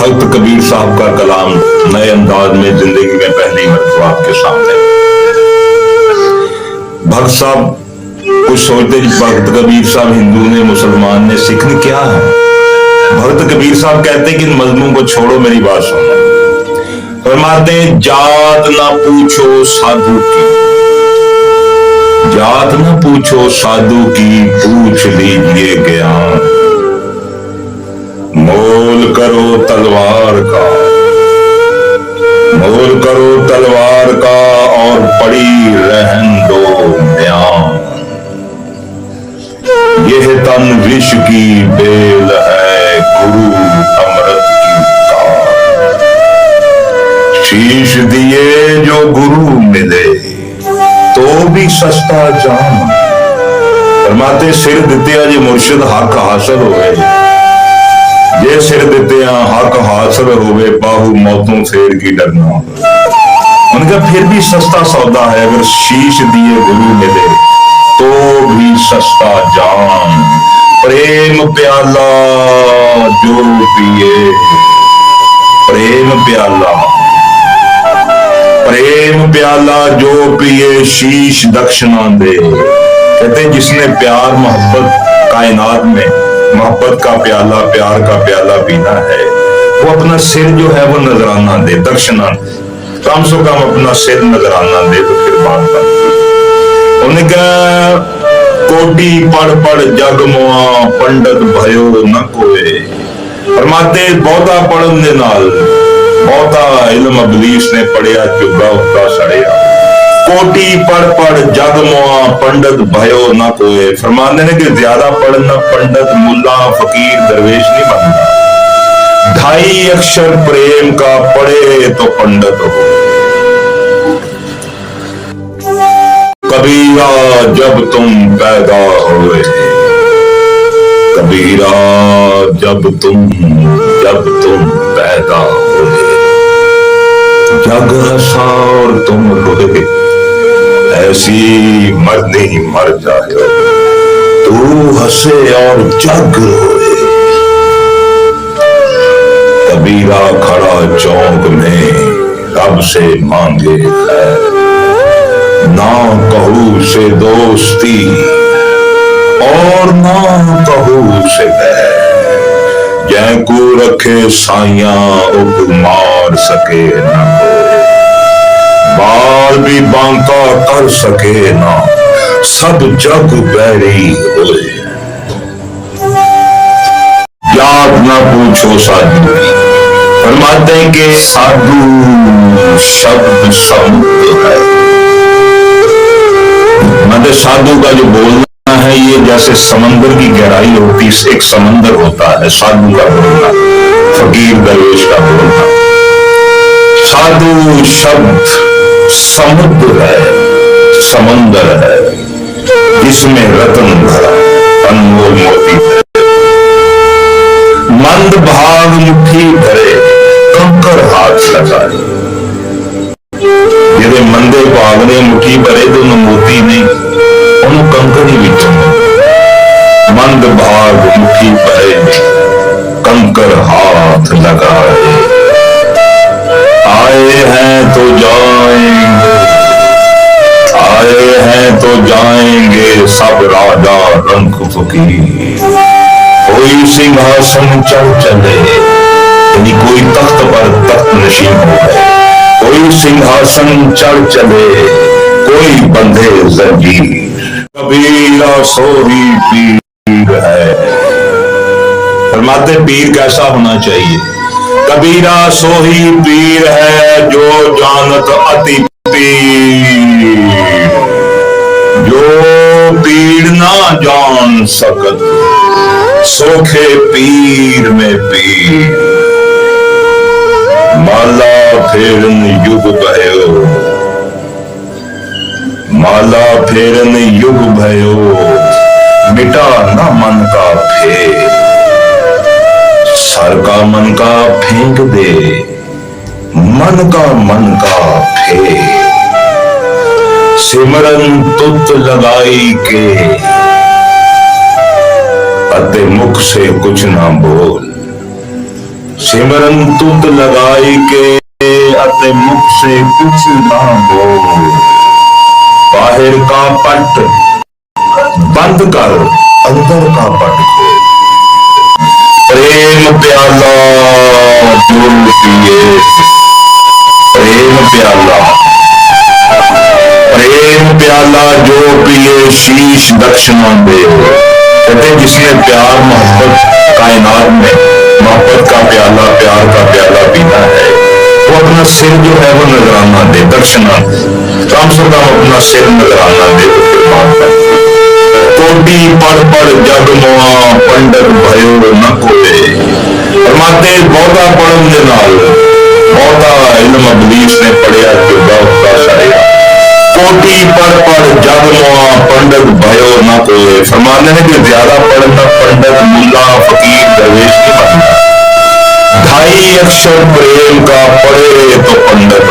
खत कबीर साहब का कलाम नए अंदाज में जिंदगी में पहली मरतबा आपके सामने। भक्त साहब कुछ सोचते भक्त कबीर साहब हिंदू ने, मुसलमान ने, सिख ने, क्या है? भक्त कबीर साहब कहते हैं कि इन मजलूम को छोड़ो, मेरी बात सुनो। फरमाते हैं जात ना पूछो साधु की, जात ना पूछो साधु की, पूछ लीजिए ज्ञान। मोल करो तलवार का, मोल करो तलवार का, और पड़ी रहन दो म्यान। यह तन विष की बेल है, गुरु अमृत की कार। शीश दिए जो गुरु मिले, तो भी सस्ता जान। फरमाते सिर दिते जे मुर्शिद हक हासिल होवे, जे सिर दिते हक हासिल होवे, बाहु मौतों फेर की डरना। उनका फिर भी सस्ता सौदा है, अगर शीश दिए गुरु मिले तो भी सस्ता जान। प्रेम प्याला जो पिए, प्रेम प्याला, प्रेम प्याला जो पिए, शीश दक्षिणा दे। कहते जिसने प्यार मोहब्बत कायनात में मोहब्बत का प्याला, प्यार का प्याला पीना है, वो अपना सिर जो है वो नजराना दे, दक्षिणा। कम से कम अपना सिर नजराना दे तो फिर बात बनती। उन्हें कहा कोटी पढ़ पढ़ जग मुआ, पंडित भयो न कोए। फरमाते बहुता पढ़न दे नाल बहुता इल्म अबलीस ने पढ़िया, चुगा उसका सड़िया। कोटी पढ़ पढ़ जग मुआ, पंडित भयो न कोए। फरमाते ने कि ज्यादा पढ़ना पंडित, मुल्ला, फकीर, दरवेश नहीं बनता। ढाई अक्षर प्रेम का पढ़े तो पंडित हो। कबीरा जब तुम पैदा हुए, कबीरा जब तुम पैदा हुए, जग हंसा और तुम रोए, ऐसी मरनी मर जाए। तू हंसे और जग रोए। कबीरा खड़ा चौक में रब से मांगे खैर, ना कहू से दोस्ती और ना कहू से बैर। जैको रखे साइया उठ मार सके न कोई, बाल भी बांका कर सके ना, सब जग बैरी होए। जात ना पूछो साधु की। फरमाते हैं कि साधु शब्द समुद्र है। मतलब साधु का जो बोलना है ये जैसे समंदर की गहराई होती, एक समंदर होता है साधु का बोलना, फकीर दरवेश का बोलना। साधु शब्द समुद्र है, समंदर है, जिसमें रतन भरा, अनमोल मोती भरे। मंद भाग मुट्ठी भरे, कंकर हाथ लगाए। जिहदे मंदे भाग ने मुट्ठी भरे तो मोती नहीं, उन्होंने कंकर ही विचों। मंद भाग मुट्ठी भरे, कंकर हाथ लगाए। आए हैं तो जाएंगे, आए हैं तो जाएंगे सब राजा रंग फकीर। कोई सिंहासन चढ़ चले, यदि कोई तख्त पर तख्त नशीब हो गए। कोई सिंहासन चढ़ चले, कोई बंधे जंजीर। कबीरा सोही पीर है। फरमाते पीर कैसा होना चाहिए? कबीरा सोही पीर है, जो जानत अति पीर। जो पीर ना जान सकत, सोखे पीर में पीर। माला फेरन युग भयो, माला फेरन युग भयो, मिटा ना मन का फेर। सर का मन का फेंक दे, मन का फेर। सिमरन तुत लगाई के, अते मुख से कुछ ना बोल। सिमरन तुद लगाई के अते मुख से कुछ ना बोल, बाहर का पट बंद कर अंदर का पट खोल। प्रेम प्याला जो पिए, प्रेम प्याला, प्रेम प्याला जो पिए शीश दक्षिणा दे। कहते जिसने प्यार मोहब्बत कायनात में मोहब्बत का प्याला प्यार का प्याला पीना है, वो अपना सिर जो है वो नजराना दे, दक्षिणा कम से कम अपना सिर नजराना दे। कोटी पढ़ पढ़ जग मुआ पंडित भयो न कोए। फरमाते बहुता पढ़न दे नाल बहुता इल्म अबलीस ने पढ़िया चुगा उसका सड़िया। कोटी पढ़ पढ़ जग मुआ पंडित भयो न कोए। फरमाते हैं कि ज्यादा पढ़ना पंडित मुल्ला फकीर दरवेश नहीं बनता। ढाई अक्षर प्रेम का पढ़े तो पंडित